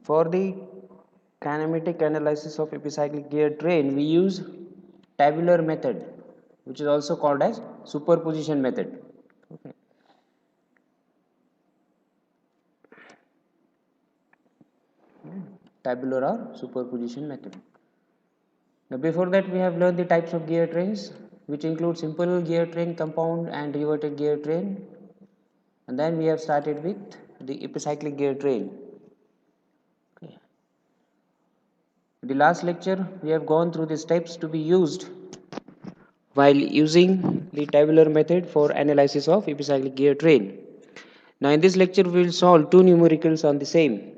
For the kinematic analysis of epicyclic gear train, we use tabular method, which is also called as superposition method. Okay. Tabular or superposition method. Now, before that, we have learned the types of gear trains, which include simple gear train, compound, and reverted gear train. And then we have started with the epicyclic gear train. Okay. In the last lecture, we have gone through the steps to be used while using the tabular method for analysis of epicyclic gear train. Now, in this lecture, we will solve two numericals on the same.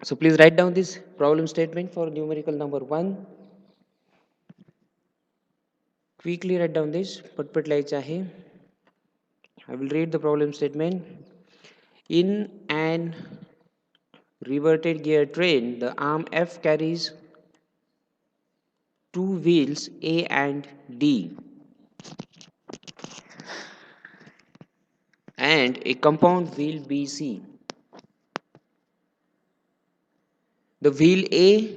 So, please write down this problem statement for numerical number 1. Quickly write down this. Patpat lihaयचं आहे. I will read the problem statement. In an reverted gear train, the arm F carries two wheels A and D and a compound wheel BC. The wheel A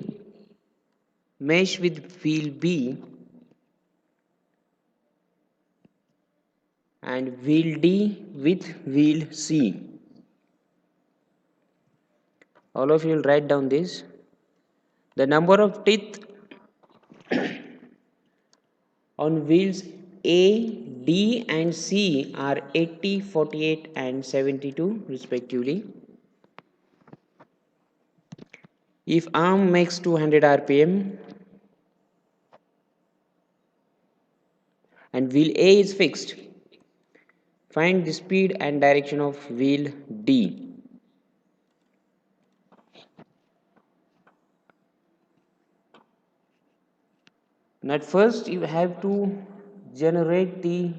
mesh with wheel B and wheel D with wheel C. All of you will write down this. The number of teeth on wheels A, D and C are 80, 48 and 72 respectively. If arm makes 200 rpm and wheel A is fixed, find the speed and direction of wheel D. Now at first you have to generate the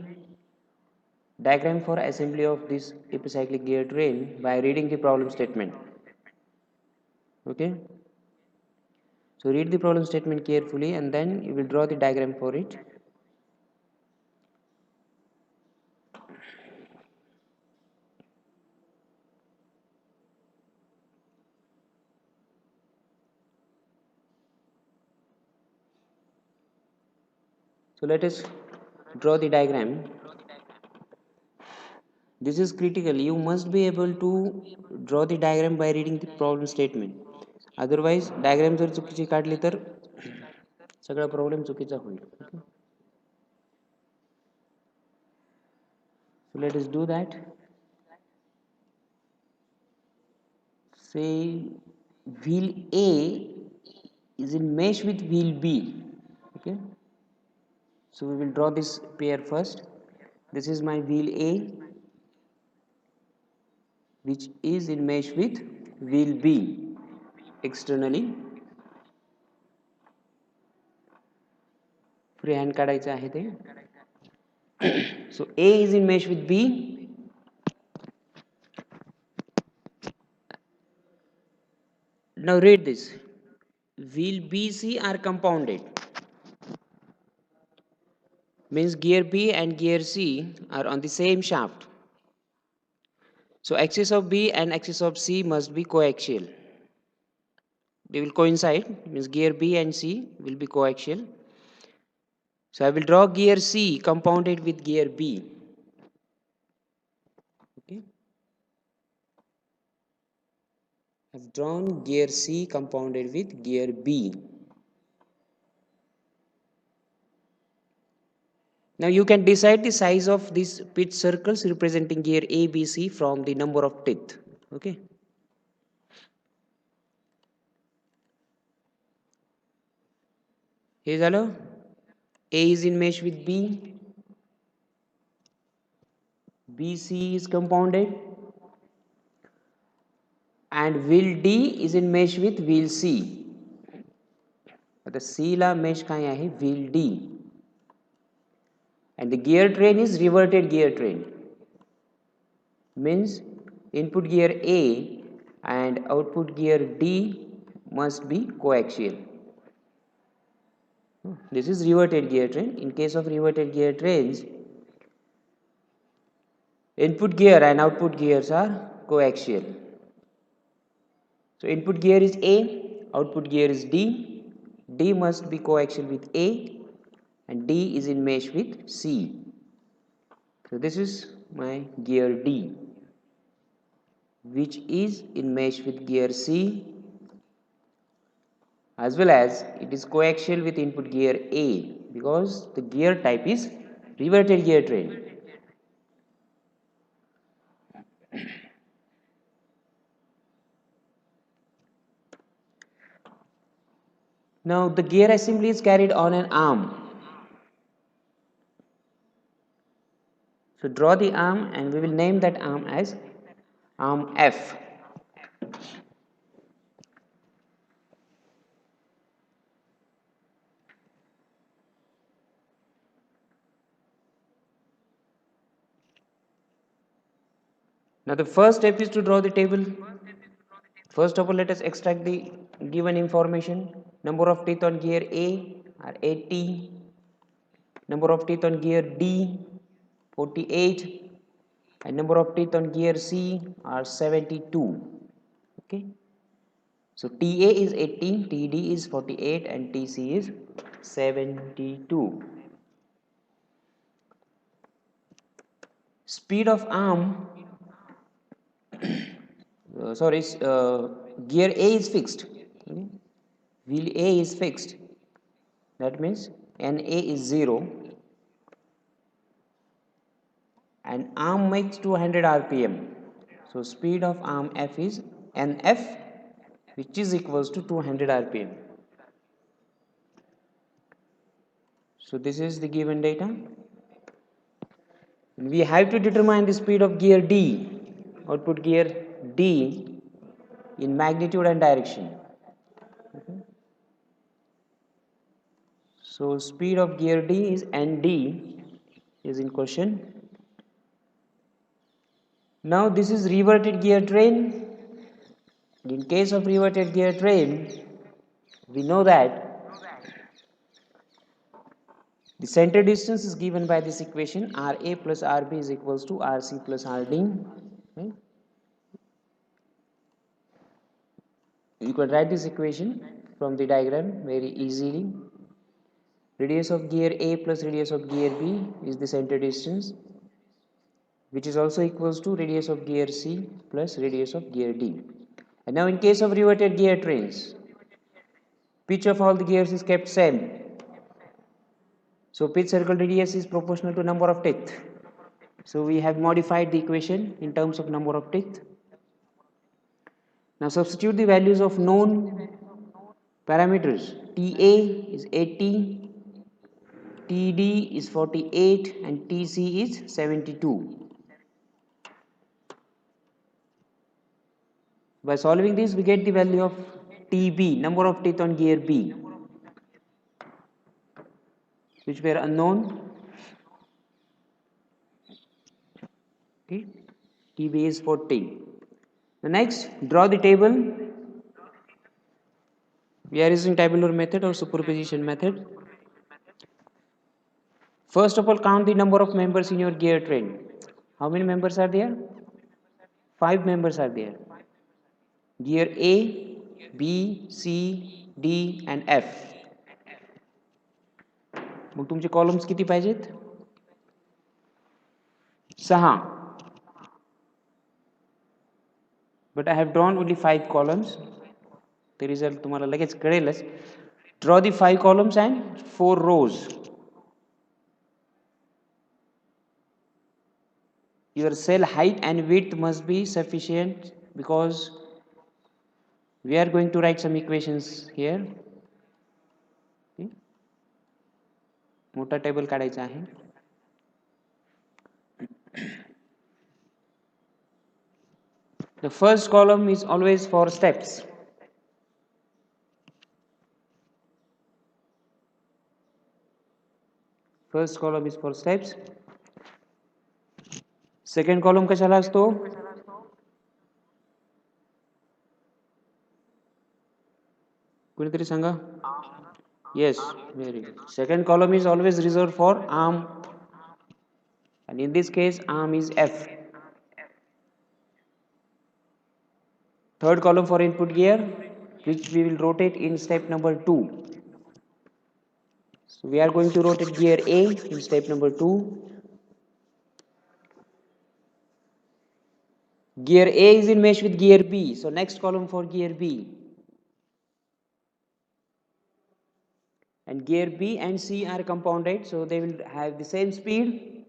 diagram for assembly of this epicyclic gear train by reading the problem statement. Okay. So read the problem statement carefully and then you will draw the diagram for it. So let us draw the diagram. This is critical. You must be able to draw the diagram by reading the problem statement. Otherwise, diagram जर चुकीची काढली तर सगळा problem चुकीचा होईल. So let us do that. Say wheel A is in mesh with wheel B. Okay. So we will draw this pair first. This is my wheel A, which is in mesh with wheel B externally. Freehand काढायचं आहे ते. So A is in mesh with B. Now read this. Wheel BC are compounded. Means gear B and gear C are on the same shaft. So axis of B and axis of C must be coaxial. They will coincide, means gear B and C will be coaxial. So I will draw gear C compounded with gear B. Okay. I've drawn gear C compounded with gear B. Now you can decide the size of these pitch circles representing gear A, B, C from the number of teeth. Okay. हे झालं. A is in mesh with B. BC is compounded. And wheel D is in mesh with wheel C. The C la mesh काय आहे? Wheel D. And the gear train is reverted gear train. Means input gear A and output gear D must be coaxial. This is reverted gear train. In case of reverted gear trains, Input gear and output gears are coaxial. So input gear is A, output gear is D. D must be coaxial with A and D is in mesh with C. So this is my gear D, which is in mesh with gear C, as well as it is coaxial with input gear A because the gear type is reverted gear train. Now the gear assembly is carried on an arm. So draw the arm and we will name that arm as arm F. Now the first step is to draw the table. First of all, let us extract the given information. Number of teeth on gear A are 80. Number of teeth on gear D 48. And number of teeth on gear C are 72. Okay. So TA is 80, TD is 48 and TC is 72. Speed of arm, gear A is fixed. Okay. Wheel A is fixed. That means NA is 0 and arm makes 200 RPM. So speed of arm F is NF, which is equals to 200 RPM. So this is the given data. We have to determine the speed of gear D, output gear D, in magnitude and direction. Okay. So speed of gear D is ND is in question. Now this is reverted gear train. In case of reverted gear train, we know that the center distance is given by this equation RA plus RB is equals to RC plus RD. Okay. You can write this equation from the diagram very easily. Radius of gear A plus radius of gear B is the center distance, which is also equals to radius of gear C plus radius of gear D. And now in case of reverted gear trains, pitch of all the gears is kept same. So pitch circle radius is proportional to number of teeth. So we have modified the equation in terms of number of teeth. Now substitute the values of known parameters. TA is 80, TD is 48 and TC is 72. By solving this, we get the value of TB, number of teeth on gear B, which were unknown. Okay. TB is 40. The next, draw the table. We are using tabular method or superposition method. First of all, count the number of members in your gear train. How many members are there? 5 members are there. Gear A, B, C, D and F. मग तुमचे columns किती पाहिजेत? 6. But I have drawn only 5 columns. The result तुम्हाला लगेच कळेलच. Draw the 5 columns and 4 rows. Your cell height and width must be sufficient because we are going to write some equations here. Okay. मोठा table काढायचा आहे. The first column is always for steps. First column is for steps. Second column कशाला असतो? कोणीतरी सांगा. Yes, very good. Second column is always reserved for arm, and in this case arm is F. Third column for input gear, which we will rotate in step number 2. So we are going to rotate gear A in step number 2. Gear A is in mesh with gear B. So next column for gear B. And gear B and C are compounded, so they will have the same speed.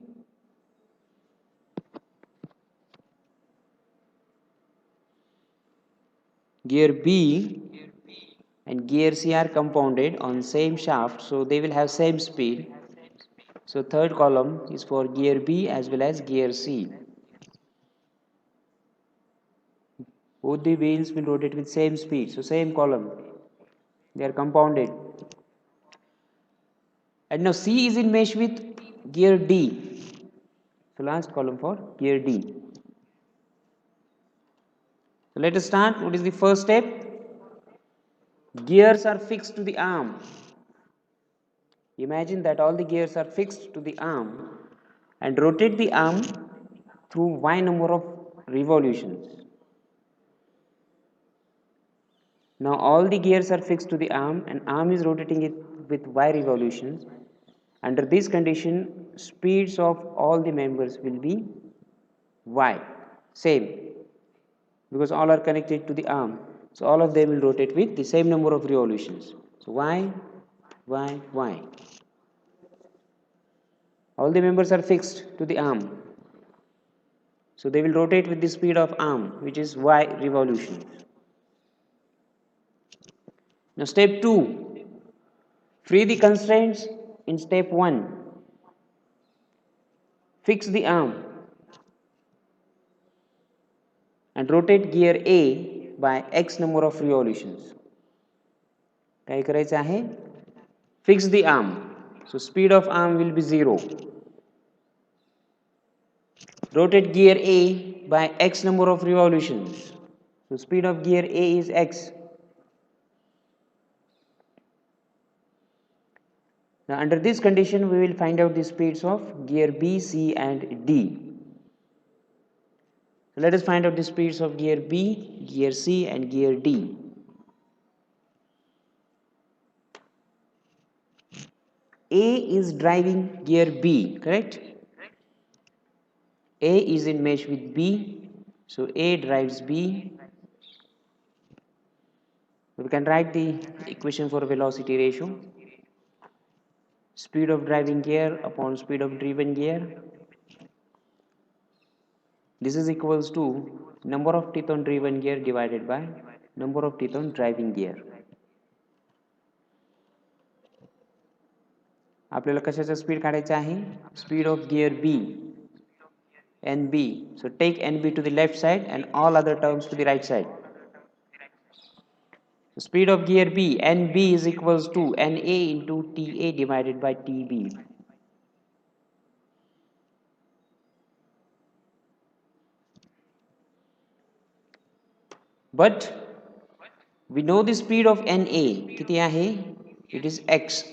Gear B and gear C are compounded on same shaft, so they will have same speed. So third column is for gear B as well as gear C. Both the wheels will rotate with same speed, so same column. They are compounded. And now C is in mesh with gear D. So last column for gear D. So let us start. What is the first step? Gears are fixed to the arm. Imagine that all the gears are fixed to the arm and rotate the arm through y number of revolutions. Now all the gears are fixed to the arm and arm is rotating it with y revolutions. Under this condition, speeds of all the members will be y, same, because all are connected to the arm. So all of them will rotate with the same number of revolutions. So y, y, y. All the members are fixed to the arm. So they will rotate with the speed of arm, which is y revolutions. Now step 2, free the constraints in step 1. Fix the arm and rotate gear A by x number of revolutions. काय करायचं आहे? Fix the arm. So speed of arm will be 0. Rotate gear A by x number of revolutions. So speed of gear A is x. Now under this condition we will find out the speeds of gear B, C and D. So let us find out the speeds of gear B, gear C and gear D. A is driving gear B, correct? A is in mesh with B, so A drives B. We can write the equation for velocity ratio. Speed of driving gear upon speed of driven gear. This is equals to number of teeth on driven gear divided by number of teeth on driving gear. आपल्याला कशाचा speed काढायचा आहे? Speed of gear B, NB. So take NB to the left side and all other terms to the right side. The speed of gear B, NB is equals to NA into TA divided by TB. But we know the speed of NA किती आहे? It is x.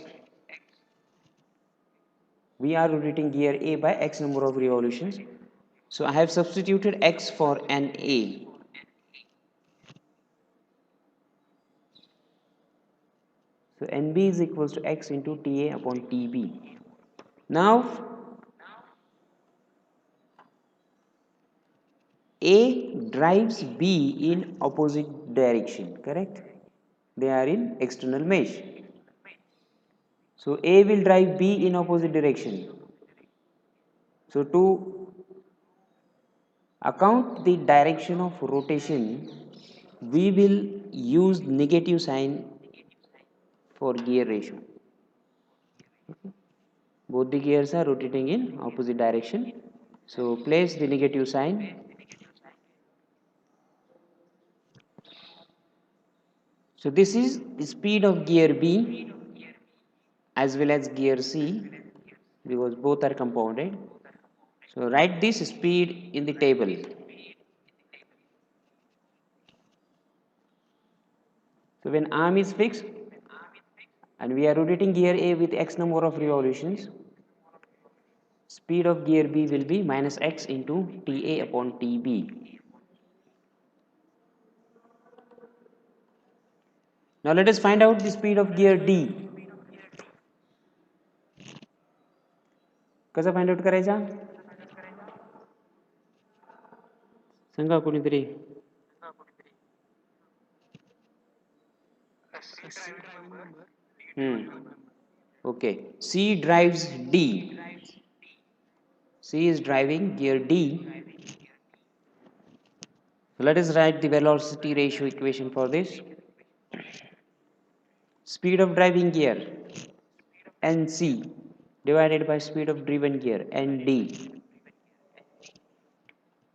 We are rotating gear A by x number of revolutions. So I have substituted x for NA. So NB is equals to x into TA upon TB. Now A drives B in opposite direction, correct? They are in external mesh. So A will drive B in opposite direction. So to account the direction of rotation, we will use negative sign for gear ratio. Both the gears are rotating in opposite direction. So place the negative sign. So this is the speed of gear B as well as gear C, because both are compounded. So write this speed in the table. So when arm is fixed and we are rotating gear A with x number of revolutions, speed of gear B will be minus x into TA upon TB. Now let us find out the speed of gear D. कसा find out करायचा? सांगा कोणीतरी. Okay. C drives D. C is driving gear D. Let us write the velocity ratio equation for this. Speed of driving gear NC divided by speed of driven gear ND,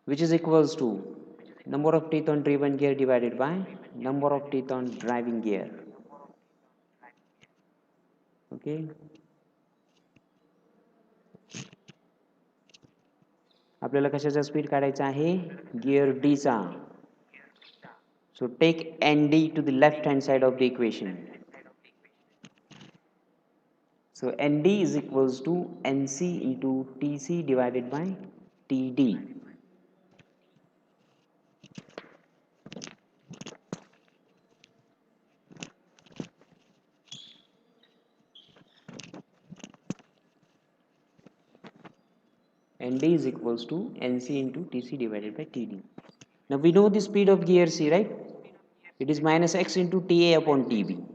which is equals to number of teeth on driven gear divided by number of teeth on driving gear. Okay. आपल्याला कशाचा speed काढायचा आहे? Gear D चा. So take ND to the left hand side of the equation. So ND is equals to NC into TC divided by TD. ND is equals to NC into TC divided by TD. Now we know the speed of gear C, right? It is minus x into TA upon TB.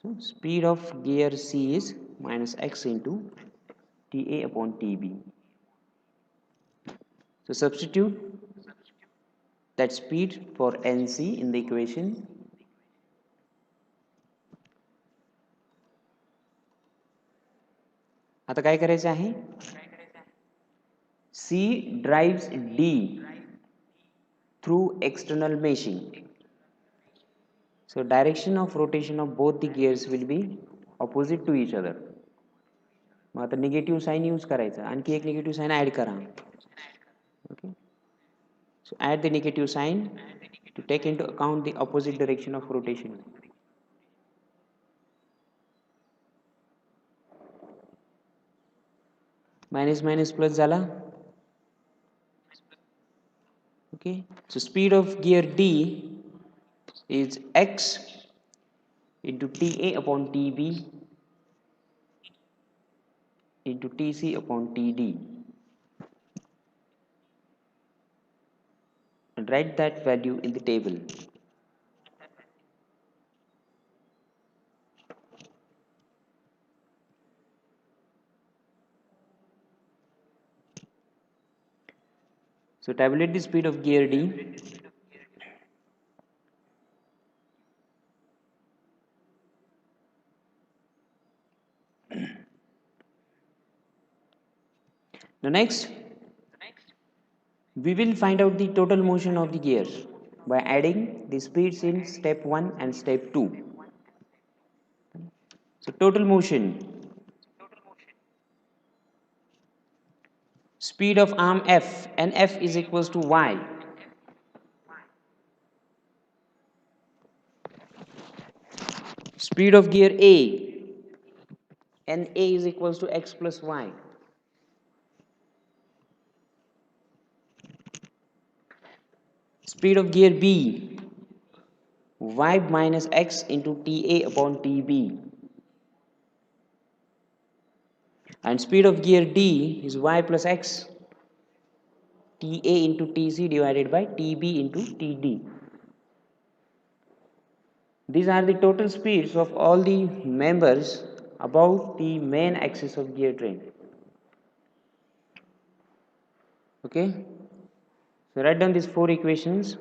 So speed of gear C is minus x into TA upon TB. So substitute that speed for NC in the equation. आता काय करायचं आहे? C drives D through external meshing. So direction of rotation of both the gears will be opposite to each other. मग आता negative sign use करायचा. आणखी एक negative sign add करा. Okay. So add the negative sign to take into account the opposite direction of rotation. Minus minus plus झाला. Okay. So speed of gear D is x into TA upon TB into TC upon TD. And write that value in the table. So tabulate the speed of gear D. Now next, we will find out the total motion of the gears by adding the speeds in step 1 and step 2. So total motion. Speed of arm F and F is equals to y. Speed of gear A and A is equals to x plus y. Speed of gear B, y minus x into TA upon TB. And speed of gear D is y plus x, TA into TC divided by TB into TD. These are the total speeds of all the members about the main axis of gear train. Okay? So write down these 4 equations.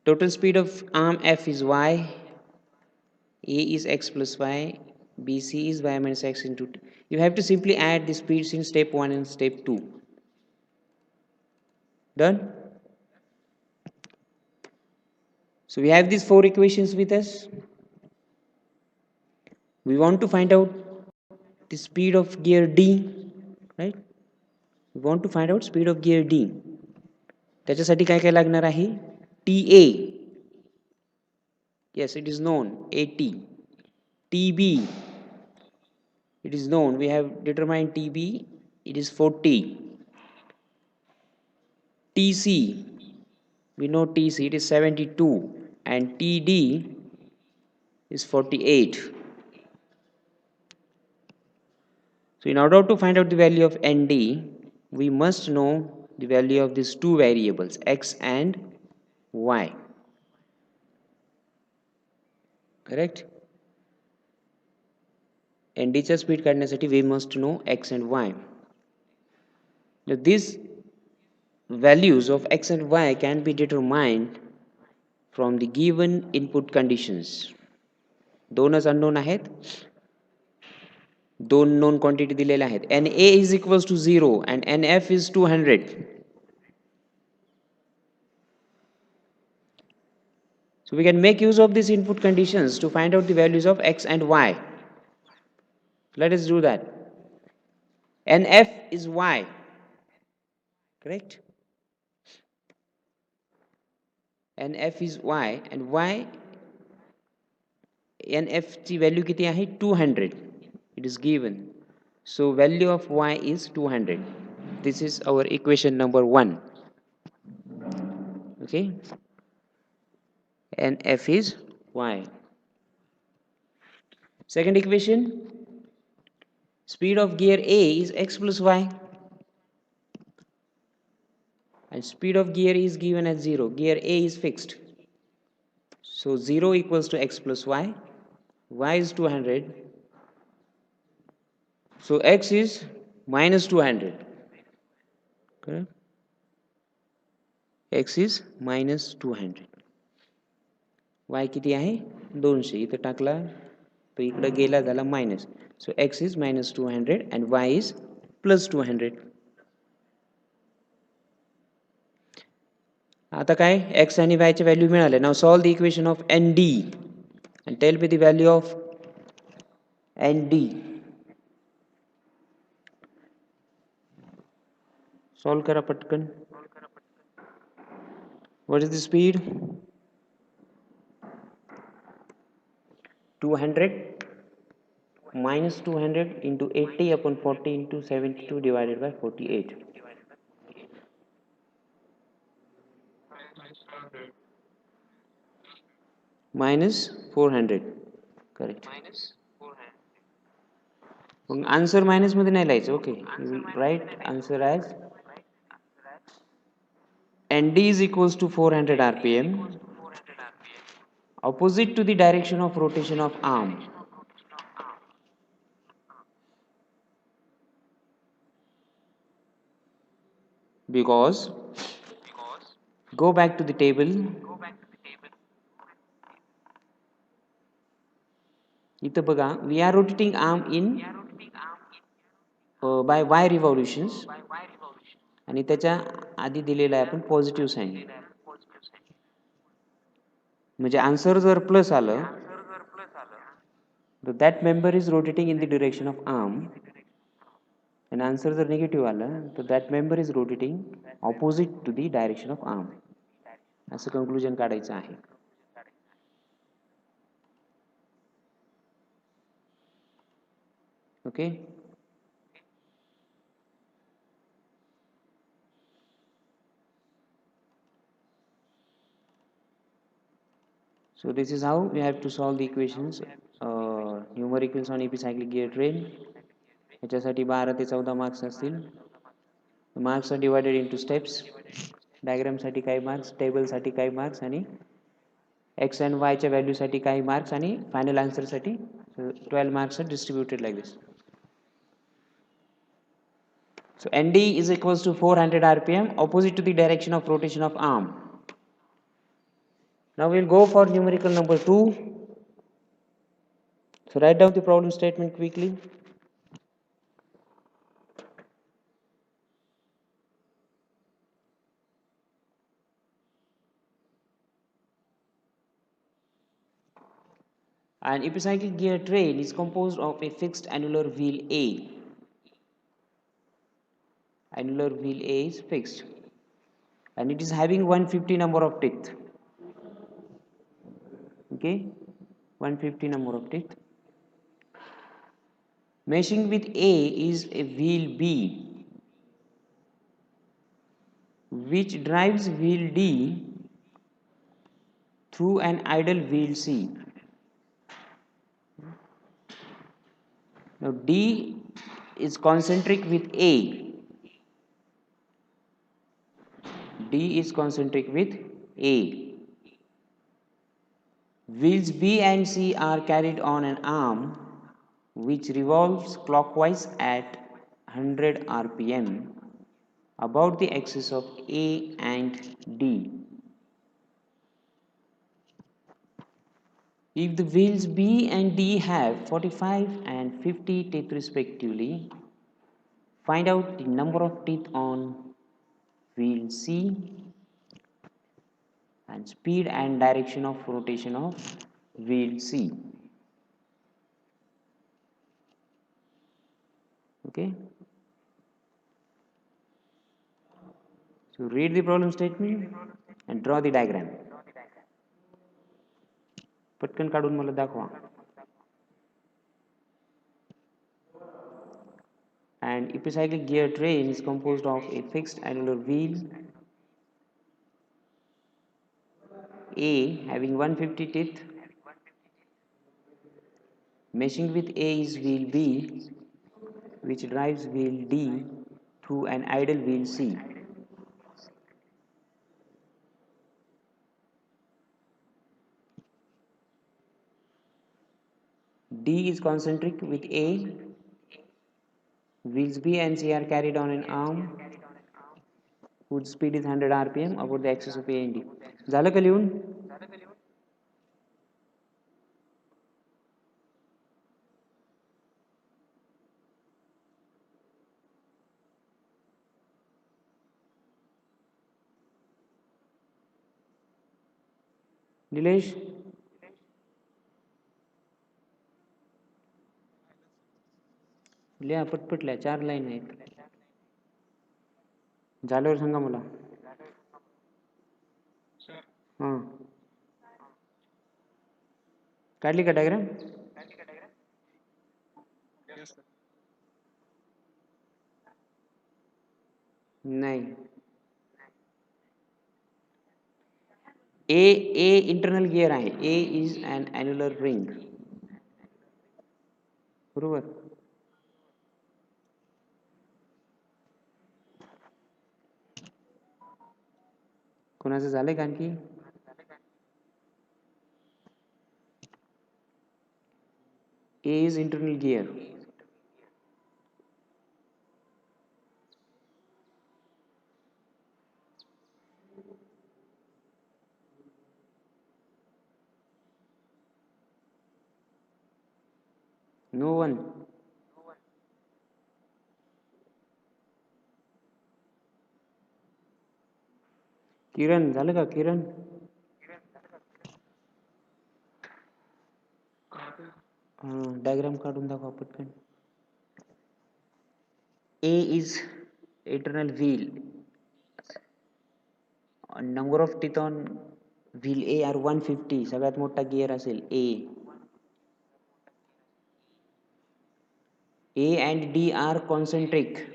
Total speed of arm F is y, A is x plus y, BC is y minus x into t. You have to simply add the speeds in step 1 and step 2. Done? So we have these 4 equations with us. We want to find out the speed of gear D, right? We want to find out speed of gear D. त्याच्यासाठी काय काय लागणार आहे? TA. Yes, it is known, AT. TB, it is known, we have determined TB, it is 40. TC, we know TC, it is 72. and TD is 48. So in order to find out the value of ND, we must know the value of these two variables x and y. Correct? NDच्या speed काढण्यासाठी we must know x and y. Now these values of x and y can be determined from the given input conditions. दोनच unknown आहेत, दोन known quantity दिलेल्या आहेत. NA is equals to 0 and NF is 200. So we can make use of these input conditions to find out the values of x and y. Let us do that. NF is y, correct? NF is y and y, NF ची value किती आहे 200. It is given. So value of y is 200. This is our equation number 1. Okay? NF is y. Second equation, speed of gear A is x plus y and speed of gear is given as 0. Gear A is fixed. So 0 equals to x plus y is 200. So x is minus 200. Correct? X is minus 200. Y किती आहे 200. इथं टाकला तो इकडे गेला झाला minus. So x is minus 200 and y is plus 200. आता काय x आणि y चे व्हॅल्यू मिळाले. Now solve the equation of ND and tell me the value of ND. Solve करा पटकन. What is the speed? 200 minus 200 into 80 upon 40 into 72 divided by 48. Minus 400. Correct. Answer minus मध्ये नाही लिहायचं. Okay. You will write answer as ND is equals to 400 RPM opposite to the direction of rotation of arm. Because go back to the table. इथं बघा, we are rotating arm in by y revolutions आणि त्याच्या आधी दिलेला आहे आपण positive sign. म्हणजे answer जर प्लस आलं तर that member is rotating in the direction of arm आणि आन्सर जर निगेटिव्ह आलं तर that member is rotating opposite to the direction of arm. असं कंक्लुजन काढायचं आहे. Okay. So this is how we have to solve the equations, numericals on epicyclic gear train. याच्यासाठी 12 ते 14 marks असतील. Marks are divided into steps. डायग्रामसाठी काही marks, टेबलसाठी काही marks आणि एक्स अँड वायच्या व्हॅल्यूसाठी काही मार्क्स आणि final आन्सरसाठी 12 marks are distributed like this. So ND is equals to 400 RPM opposite to the direction of rotation of arm. Now we'll go for numerical number 2. So write down the problem statement quickly. An epicyclic gear train is composed of a fixed annular wheel A. Annular wheel A is fixed and it is having 150 number of teeth. Okay, 150 number of teeth. Meshing with A is a wheel B which drives wheel D through an idle wheel C. Now D is concentric with A. D is concentric with A. Wheels B and C are carried on an arm which revolves clockwise at 100 rpm about the axis of A and D. If the wheels B and D have 45 and 50 teeth respectively, find out the number of teeth on wheel C and speed and direction of rotation of wheel C. Okay. So read the problem statement and draw the diagram. पटकन काढून मला दाखवा. An epicyclic gear train is composed of a fixed annular wheel A having 150 teeth. Meshing with A is wheel B, which drives wheel D through an idle wheel C. D is concentric with A. Wheels B and C are carried on an arm whose speed is 100 rpm about the axis of A and D. झालं का लिहून? निलेश लिहा पटपट लिहा 4 line आहेत. झाल्यावर सांगा मला. हां काढली का डायग्राम? नाही. A इंटरनल गिअर आहे. A is an annular ring. बरोबर. कोणाचं झालंय का आणखी? A is internal gear. No one. किरण झालं का किरण? डायग्राम काढून दाखवा पटकन. A is internal wheel. Number of teeth on wheel A are 150. सगळ्यात मोठा गिअर असेल A. A and D are concentric.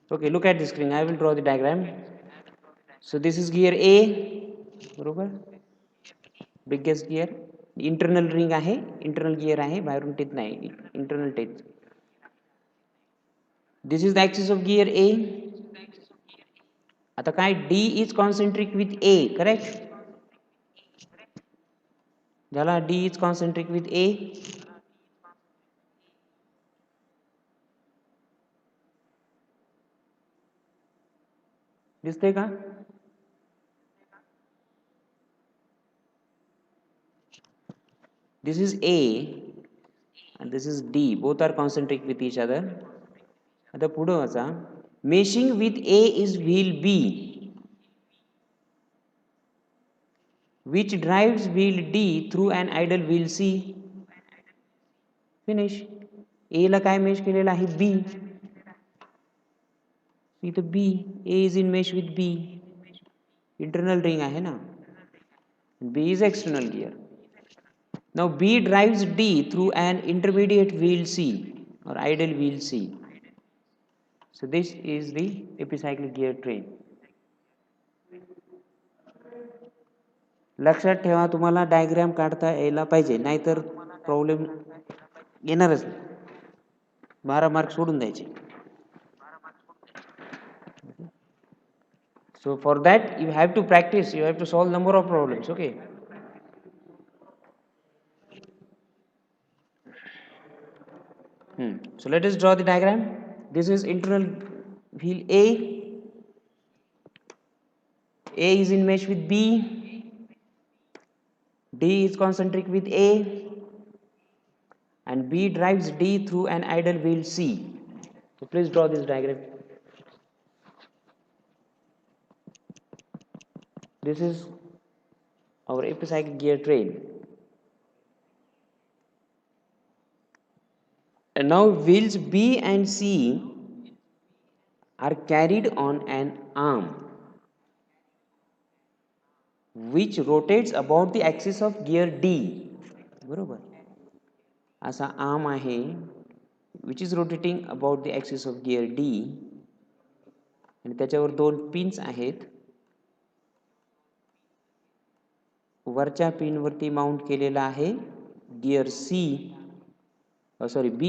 Okay, look at the screen. I will draw the diagram. So this is gear A, बरोबर. Biggest gear. Internal ring आहे, internal gear आहे, बाहेरून teeth नाही, internal teeth. This is the axis of gear A. आता काय D is concentric with A, correct. झाला. D is concentric with A. दिसते का? This is A and this is D. Both are concentric with each other. आता पुढं वाचा. Meshing with A is wheel B, which drives wheel D through an idle wheel C. Finish. A ला काय mesh केलेलं आहे? B. इथं B. A is in mesh with B. Internal ring आहे ना. B is external gear. Now B drives D through an intermediate wheel C or idle wheel C. So this is the epicyclic gear train. लक्षात ठेवा, तुम्हाला diagram काढता यायला पाहिजे, नाहीतर problem येणारच नाही. 12 मार्क सोडून द्यायचे. So for that you have to practice, you have to solve number of problems. Okay. So let us draw the diagram. This is internal wheel A. A is in mesh with B. D is concentric with A. And B drives D through an idle wheel C. So please draw this diagram. This is our epicyclic gear train. And now wheels B and C are carried on an arm which rotates about the axis of gear D. बरोबर. असा arm आहे which is rotating about the axis of gear D, आणि त्याच्यावर 2 pins आहेत. वरच्या pin वरती mount केलेला आहे गियर C, सॉरी B,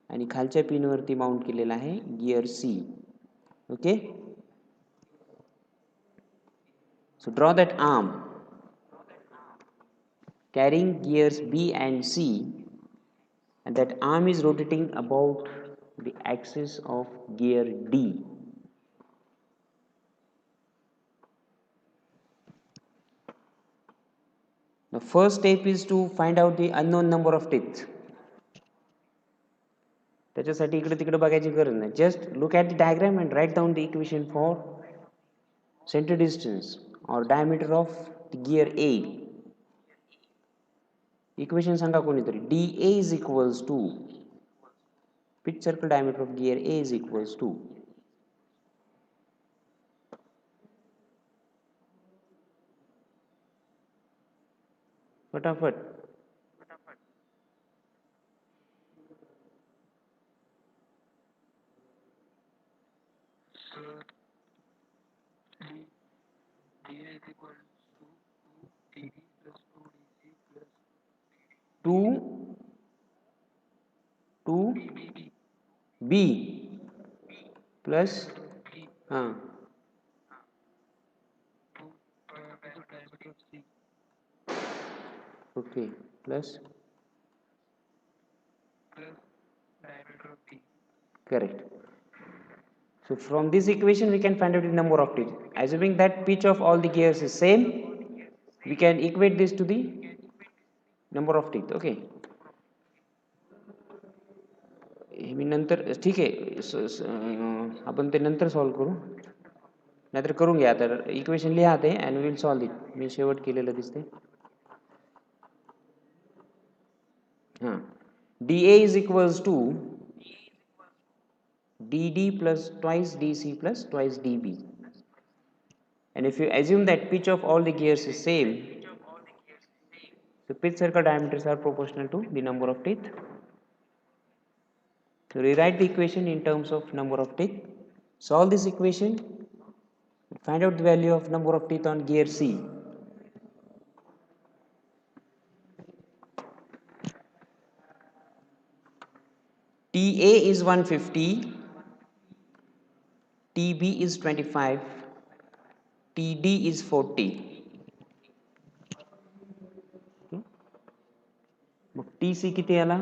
आणि खालच्या पिन वरती माउंट केलेला आहे gear C. Okay. So draw that arm carrying gears B and C, and that arm is rotating about the axis of gear D. The first step is to find out the unknown number of teeth. त्याच्यासाठी इकडे तिकडे बघायची गरज नाही. Just look at the diagram and write down the equation for center distance or diameter of the gear A. Equation सांगा कोणीतरी. dA is equals to pitch circle diameter of gear A is equals to फटाफट. To B plus हाँ okay plus correct. So from this equation we can find out the number of teeth. Assuming that pitch of all the gears is same, we can equate this to the number of teeth. Okay. मी नंतर ठीक आहे, आपण ते नंतर solve करू, नाहीतर करून घ्या. तर इक्वेशन लिहा ते अँड विल सॉल्व इट. मी शेवट केलेलं दिसते. हां, dA is equals to dd plus twice dc plus twice db, and if you assume that pitch of all the gears is same, the pitch circle diameters are proportional to the number of teeth. So rewrite the equation in terms of number of teeth. Solve this equation. Find out the value of number of teeth on gear C. TA is 150, TB is 25, TD is 40. Mug TC किती आला?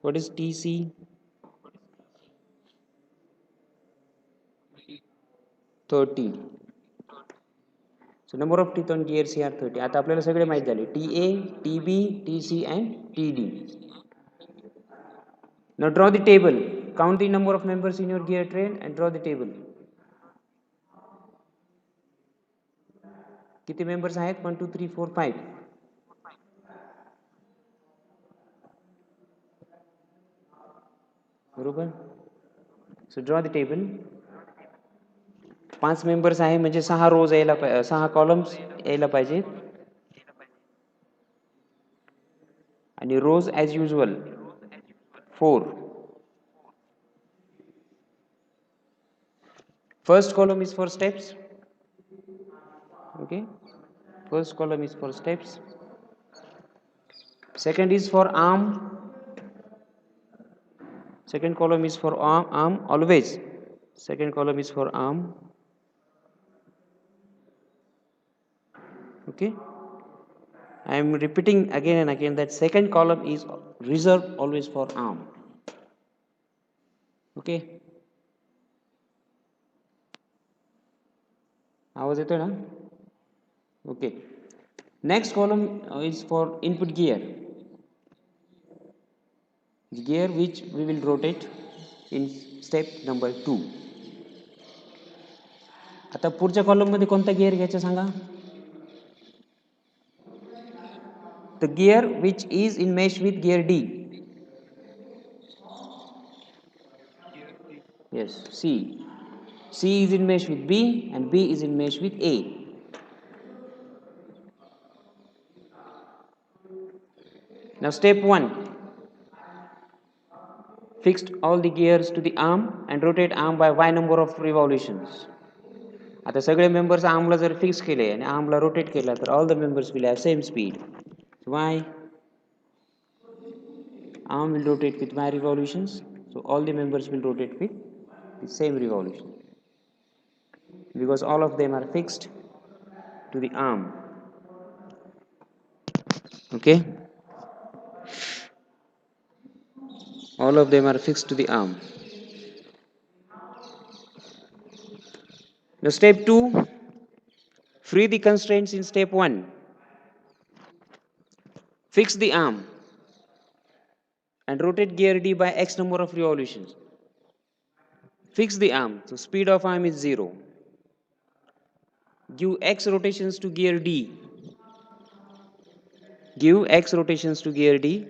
What is TC? 30. So number of teeth on gear C are 30. आता आपल्याला सगळे माहित झाले. TA, TB, TC and TD. Now draw the table. Count the number of members in your gear train and draw the table. किती members आहेत? 1 2 3 4 5. बरोबर. So draw the table. 5 members आहे म्हणजे 6 रोज यायला 6 कॉलम्स यायला पाहिजेत. आणि rows as usual 4. First column is for steps. Okay, first column is for steps. Second is for arm. Second column is for arm always. Second column is for arm. Okay, I am repeating again and again that second column is reserved always for arm. Okay, आवाज येतोय ना? Okay, next column is for input gear. Gear which we will rotate in step number 2. आता पुढच्या column मध्ये कोणता gear घ्यायचा सांगा? The gear which is in mesh with gear D. Yes, C. C is in mesh with B and B is in mesh with A. Now step 1. Fixed all the gears to the arm and rotate arm by y number of revolutions. आता सगळे members आर्मला जर fix केले आणि आर्मला rotate केला तर all the members will have same speed. Why? Arm will rotate with y revolutions, so all the members will rotate with the same revolution because all of them are fixed to the arm. Okay, all of them are fixed to the arm. Now step 2, free the constraints in step 1. Fix the arm and rotate gear D by x number of revolutions. Fix the arm, so speed of arm is 0. Give x rotations to gear D. Give x rotations to gear D.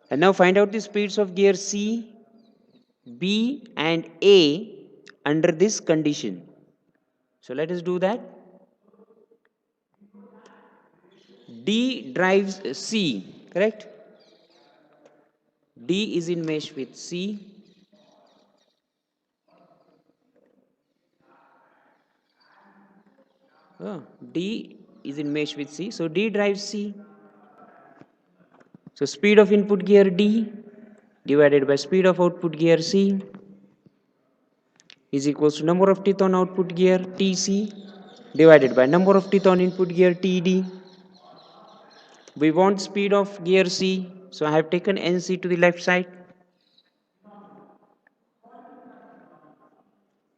And now find out the speeds of gear C, B and A under this condition. So let us do that. D drives C, correct? D is in mesh with C. D is in mesh with C, so D drives C. So speed of input gear D divided by speed of output gear C is equals to number of teeth on output gear TC divided by number of teeth on input gear TD. We want speed of gear C, so I have taken NC to the left side.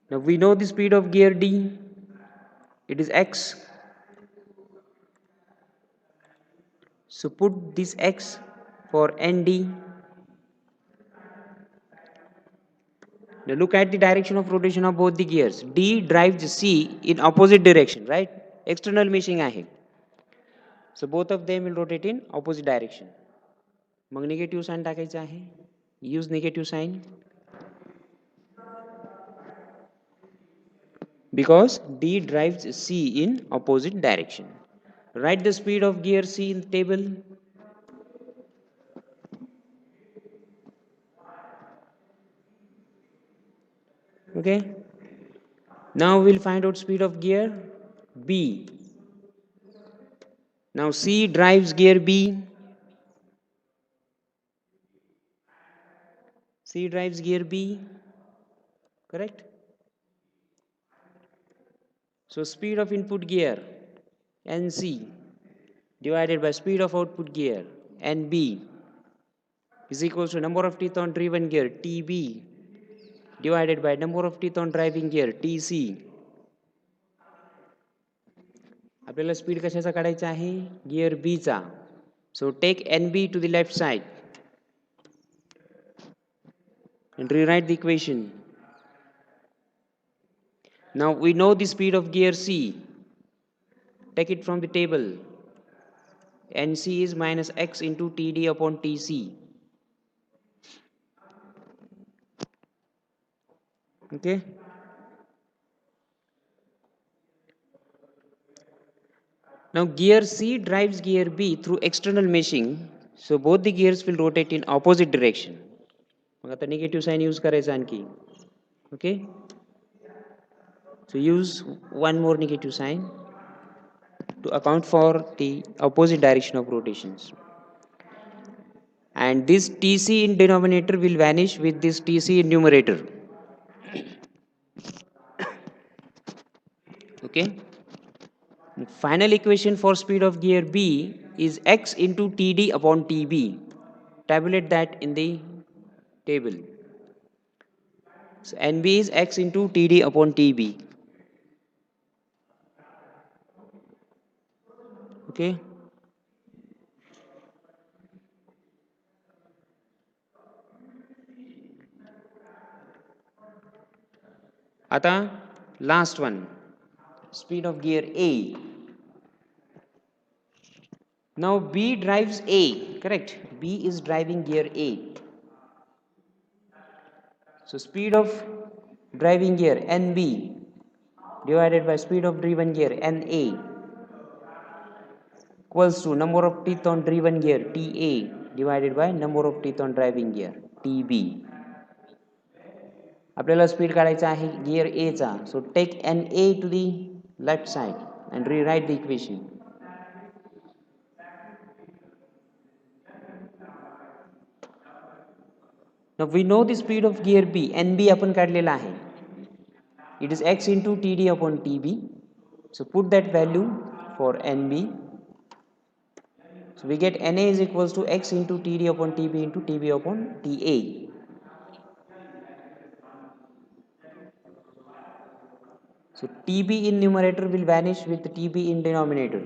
Now we know the speed of gear D, it is X. So put this X for ND. Now look at the direction of rotation of both the gears. D drives C in opposite direction, right? External meshing आहे. So both of them will rotate in opposite direction. मग negative sign टाकायचं आहे. Use negative sign. Because D drives C in opposite direction. Write the speed of gear C in the table. Okay. Now we'll find out speed of gear B. Now C drives gear B. C drives gear B. Correct? So speed of input gear NC divided by speed of output gear NB is equals to number of teeth on driven gear TB divided by number of teeth on driving gear TC. आपल्याला speed कशाचा काढायचा आहे? Gear B चा. So take NB to the left side and rewrite the equation. Now we know the speed of gear C. Take it from the table. NC is minus X into TD upon TC. Okay. Now gear C drives gear B through external meshing. So both the gears will rotate in opposite direction. मग आता negative sign use करायचं आणखी. Okay, so use one more negative sign to account for the opposite direction of rotations, and this Tc in denominator will vanish with this Tc in numerator. Okay, final equation for speed of gear B is x into Td upon Tb. Tabulate that in the table. So Nb is x into Td upon Tb. Okay, आता last one, speed of gear A. Now B drives A, correct? B is driving gear A. So speed of driving gear NB divided by speed of driven gear NA equals to number of teeth on driven gear TA divided by number of teeth on driving gear TB. आपल्याला speed काढायचा आहे gear A चा. So take N A to the left side and rewrite the equation. Now we know the speed of gear B. NB आपण काढलेला आहे. It is x into TD upon TB. So put that value for NB. So we get NA is equals to x into TD upon TB into TB upon TA. So TB in numerator will vanish with TB in denominator.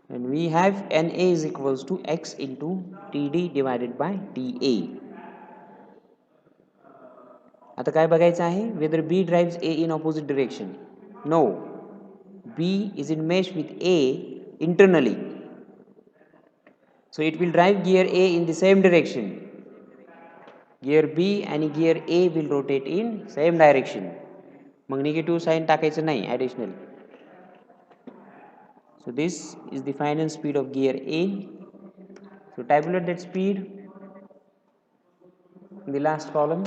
And we have NA is equals to x into TD divided by TA. आता काय बघायचं आहे, whether B drives A in opposite direction. No, B is in mesh with A internally, so it will drive gear A in the same direction. Gear B and gear A will rotate in same direction. मग negative sign टाकायचं नाही additional. So this is the final speed of gear A. So tabulate that speed in the last column.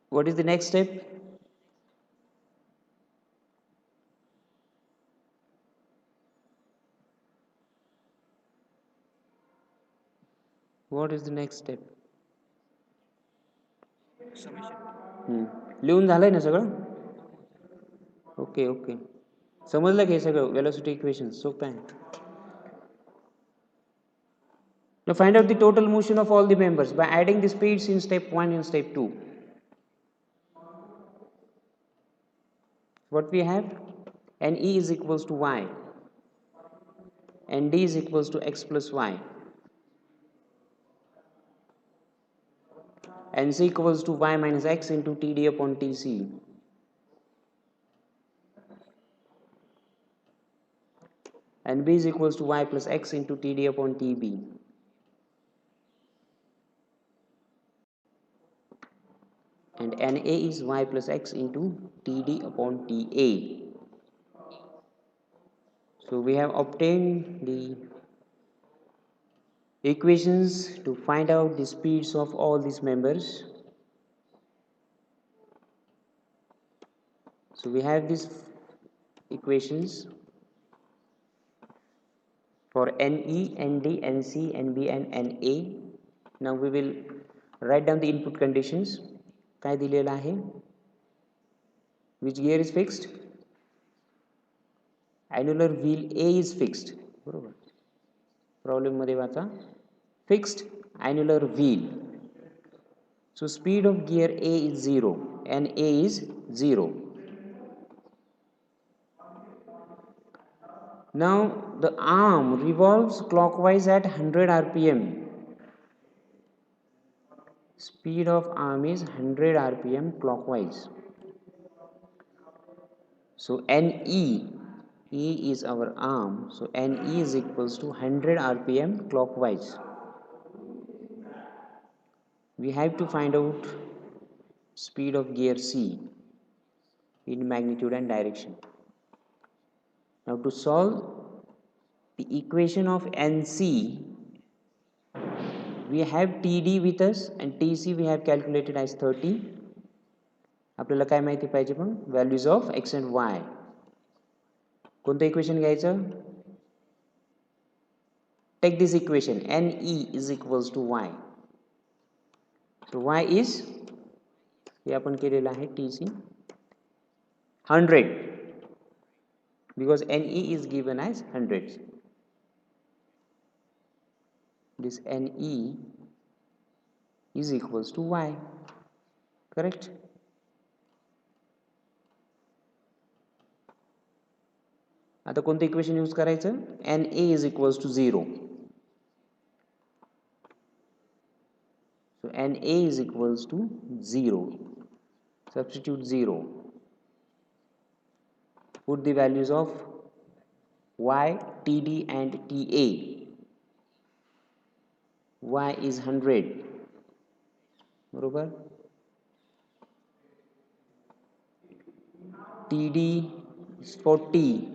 What is the next step? What is the next step? लिहून झालंय ना सगळं? Okay okay, समजलं की सगळं velocity equation सोपं आहे. Now find out the total motion of all the members by adding the speeds in step 1 and step 2. What we have? NE is equals to y, and D is equals to x plus y, and C equals to y minus x into TD upon TC. And B is equals to y plus x into TD upon TB. And NA is y plus x into TD upon TA. So we have obtained the equations to find out the speeds of all these members. So we have these equations for NE, ND, NC, NB and NA. Now we will write down the input conditions. काय दिलेला आहे? Which gear is fixed? Annular wheel A is fixed. बरोबर. Problem मध्ये वाचा. Fixed annular wheel. So speed of gear A is 0 and A is 0. Now the arm revolves clockwise at 100 rpm. Speed of arm is 100 rpm clockwise. So NE, E is our arm, so NE is equals to 100 rpm clockwise. we have to find out speed of gear C in magnitude and direction. Now to solve the equation of NC, we have TD with us and TC we have calculated as 30. आपल्याला काय माहिती पाहिजे मग values of X and Y. कोणतं equation घ्यायचं? Take this equation NE is equals to Y. So y is हे आपण केलेलं आहे TC 100 because NE is given as 100. This NE is equals to y. Correct? आता कोणतं इक्वेशन यूज करायचं? NA is equals to 0. So NA is equals to 0. Substitute 0. Put the values of y, TD and TA. Y is 100. बरोबर? TD is 40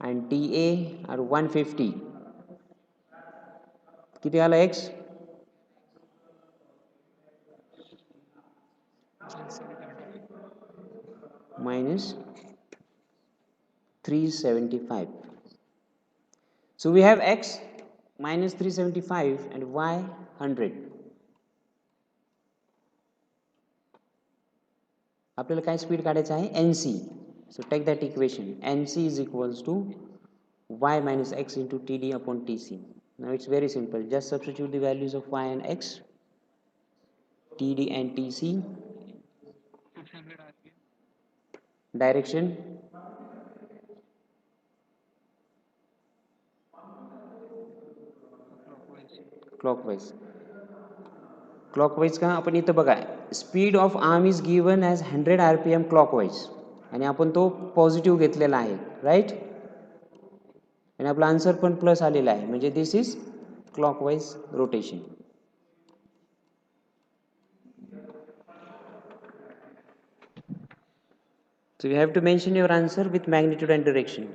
and TA are 150. किती आला x? minus 375. So we have x minus 375 and y 100. आपल्याला काय speed काढायचं आहे? NC. So take that equation. NC is equals to y minus x into TD upon TC. Now it's very simple. Just substitute the values of y and x, TD and TC. Direction clockwise. Clockwise का आपण इथं बघा speed of arm is given as 100 RPM clockwise आणि आपण तो positive घेतलेला आहे right आणि आपला आन्सर पण प्लस आलेला आहे म्हणजे this is clockwise rotation. So you have to mention your answer with magnitude and direction.